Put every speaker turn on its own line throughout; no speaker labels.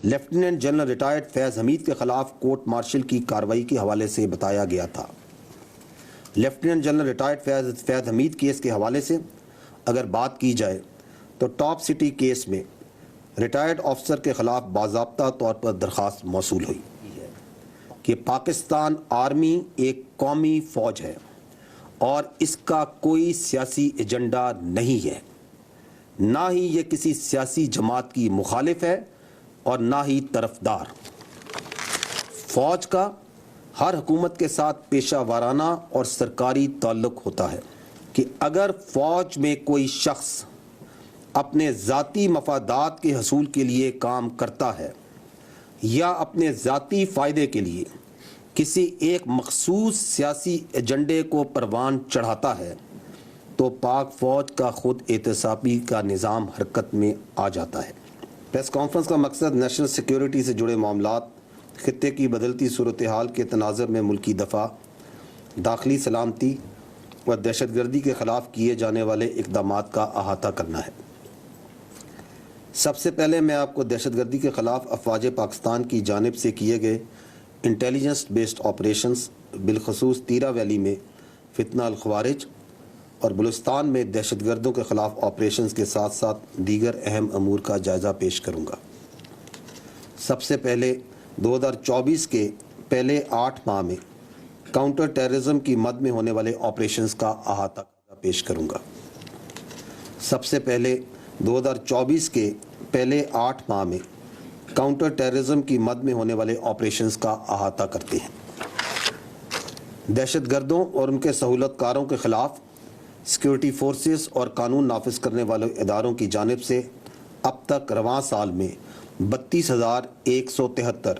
Lieutenant general retired فیض حمید کے خلاف court martial کی کارروائی کے حوالے سے بتایا گیا تھا۔ لیفٹیننٹ جنرل ریٹائرڈ فیض حمید کیس کے حوالے سے اگر بات کی جائے تو ٹاپ سٹی کیس میں ریٹائرڈ آفیسر کے خلاف باضابطہ طور پر درخواست موصول ہوئی کہ پاکستان آرمی ایک قومی فوج ہے اور اس کا کوئی سیاسی ایجنڈا نہیں ہے، نہ ہی یہ کسی سیاسی جماعت کی مخالف ہے اور نہ ہی طرفدار۔ فوج کا ہر حکومت کے ساتھ پیشہ وارانہ اور سرکاری تعلق ہوتا ہے کہ اگر فوج میں کوئی شخص اپنے ذاتی مفادات کے حصول کے لیے کام کرتا ہے یا اپنے ذاتی فائدے کے لیے کسی ایک مخصوص سیاسی ایجنڈے کو پروان چڑھاتا ہے تو پاک فوج کا خود احتسابی کا نظام حرکت میں آ جاتا ہے۔ پریس کانفرنس کا مقصد نیشنل سیکیورٹی سے جڑے معاملات، خطے کی بدلتی صورتحال کے تناظر میں ملکی دفاع، داخلی سلامتی اور دہشت گردی کے خلاف کیے جانے والے اقدامات کا احاطہ کرنا ہے۔ سب سے پہلے میں آپ کو دہشت گردی کے خلاف افواج پاکستان کی جانب سے کیے گئے انٹیلیجنس بیسڈ آپریشنز، بالخصوص تیرہ ویلی میں فتنہ الخوارج اور بلوچستان میں دہشت گردوں کے خلاف آپریشنز کے ساتھ ساتھ دیگر اہم امور کا جائزہ پیش کروں گا۔ سب سے پہلے 2024 کے پہلے 8 ماہ میں کاؤنٹر ٹیررزم کی مد میں ہونے والے آپریشنز کا احاطہ پیش کروں گا۔ سب سے پہلے 2024 کے پہلے 8 ماہ میں کاؤنٹر ٹیررزم کی مد میں ہونے والے آپریشنز کا احاطہ کرتے ہیں۔ دہشت گردوں اور ان کے سہولت کاروں کے خلاف سیکیورٹی فورسز اور قانون نافذ کرنے والے اداروں کی جانب سے اب تک رواں سال میں 32,173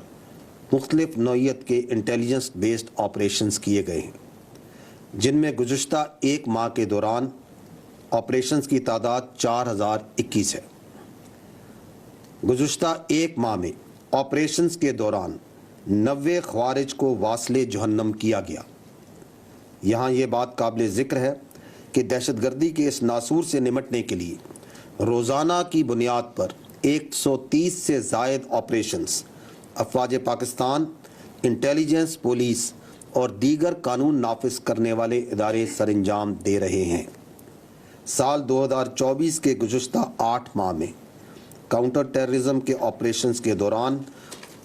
مختلف نوعیت کے انٹیلیجنس بیسڈ آپریشنز کیے گئے ہیں، جن میں گزشتہ ایک ماہ کے دوران آپریشنز کی تعداد 4,021 ہے۔ گزشتہ ایک ماہ میں آپریشنز کے دوران 90 خوارج کو واصل جہنم کیا گیا۔ یہاں یہ بات قابل ذکر ہے کہ دہشت گردی کے اس ناسور سے نمٹنے کے لیے روزانہ کی بنیاد پر 130 سے زائد آپریشنز افواج پاکستان، انٹیلیجنس، پولیس اور دیگر قانون نافذ کرنے والے ادارے سر انجام دے رہے ہیں۔ سال 2024 کے گزشتہ 8 ماہ میں کاؤنٹر ٹیررزم کے آپریشنز کے دوران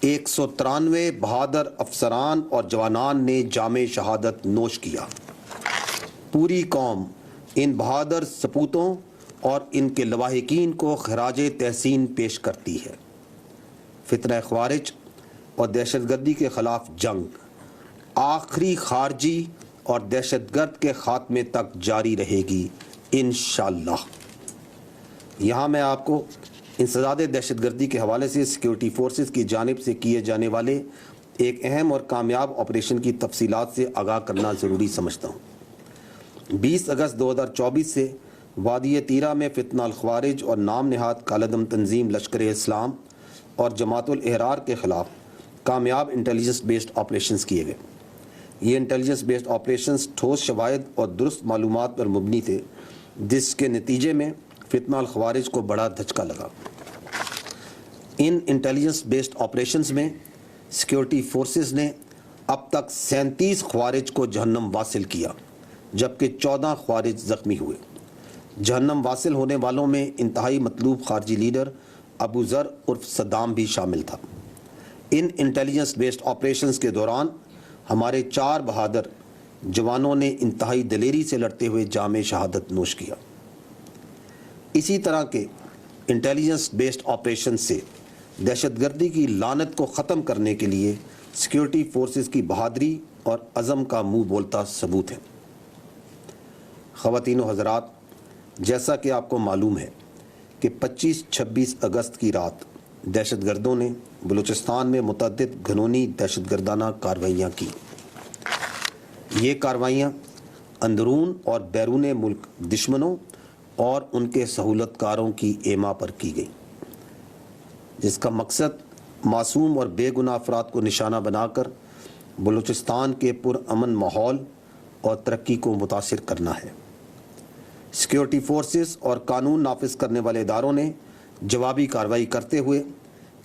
193 بہادر افسران اور جوانان نے جام شہادت نوش کیا۔ پوری قوم ان بہادر سپوتوں اور ان کے لواحقین کو خراج تحسین پیش کرتی ہے۔ فتنہ خوارج اور دہشت گردی کے خلاف جنگ آخری خارجی اور دہشت گرد کے خاتمے تک جاری رہے گی انشاءاللہ۔ یہاں میں آپ کو انسداد دہشت گردی کے حوالے سے سیکیورٹی فورسز کی جانب سے کیے جانے والے ایک اہم اور کامیاب آپریشن کی تفصیلات سے آگاہ کرنا ضروری سمجھتا ہوں۔ 20 اگست 2024 سے وادی تیرہ میں فتنہ الخوارج اور نام نہاد کالعدم تنظیم لشکر اسلام اور جماعت الاحرار کے خلاف کامیاب انٹیلیجنس بیسڈ آپریشنز کیے گئے۔ یہ انٹیلیجنس بیسڈ آپریشنز ٹھوس شواہد اور درست معلومات پر مبنی تھے، جس کے نتیجے میں فتنہ الخوارج کو بڑا دھچکا لگا۔ ان انٹیلیجنس بیسڈ آپریشنز میں سیکیورٹی فورسز نے اب تک 37 خوارج کو جہنم واصل کیا، جبکہ 14 خوارج زخمی ہوئے۔ جہنم واصل ہونے والوں میں انتہائی مطلوب خارجی لیڈر ابو ذر عرف صدام بھی شامل تھا۔ ان انٹیلیجنس بیسڈ آپریشنز کے دوران ہمارے 4 بہادر جوانوں نے انتہائی دلیری سے لڑتے ہوئے جام شہادت نوش کیا۔ اسی طرح کے انٹیلیجنس بیسڈ آپریشن سے دہشت گردی کی لعنت کو ختم کرنے کے لیے سیکیورٹی فورسز کی بہادری اور عزم کا منہ بولتا ثبوت ہے۔ خواتین و حضرات، جیسا کہ آپ کو معلوم ہے کہ 25-26 اگست کی رات دہشت گردوں نے بلوچستان میں متعدد گھنونی دہشت گردانہ کارروائیاں کی۔ یہ کارروائیاں اندرون اور بیرون ملک دشمنوں اور ان کے سہولت کاروں کی ایما پر کی گئی، جس کا مقصد معصوم اور بے گناہ افراد کو نشانہ بنا کر بلوچستان کے پرامن ماحول اور ترقی کو متاثر کرنا ہے۔ سیکیورٹی فورسز اور قانون نافذ کرنے والے اداروں نے جوابی کارروائی کرتے ہوئے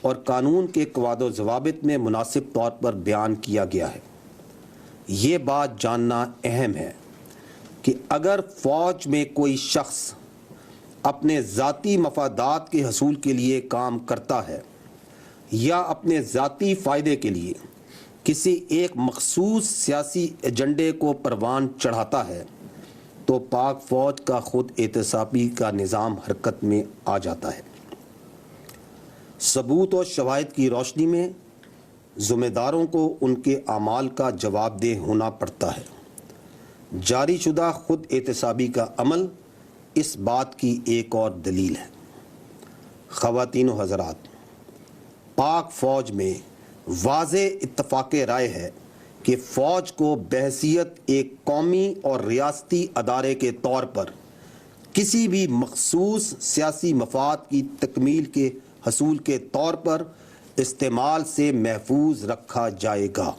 اور قانون کے قواعد و ضوابط میں مناسب طور پر بیان کیا گیا ہے۔ یہ بات جاننا اہم ہے کہ اگر فوج میں کوئی شخص اپنے ذاتی مفادات کے حصول کے لیے کام کرتا ہے یا اپنے ذاتی فائدے کے لیے کسی ایک مخصوص سیاسی ایجنڈے کو پروان چڑھاتا ہے تو پاک فوج کا خود احتسابی کا نظام حرکت میں آ جاتا ہے۔ ثبوت و شواہد کی روشنی میں ذمہ داروں کو ان کے اعمال کا جواب دہ ہونا پڑتا ہے۔ جاری شدہ خود احتسابی کا عمل اس بات کی ایک اور دلیل ہے۔ خواتین و حضرات، پاک فوج میں واضح اتفاق رائے ہے کہ فوج کو بحیثیت ایک قومی اور ریاستی ادارے کے طور پر کسی بھی مخصوص سیاسی مفاد کی تکمیل کے حصول کے طور پر استعمال سے محفوظ رکھا جائے گا۔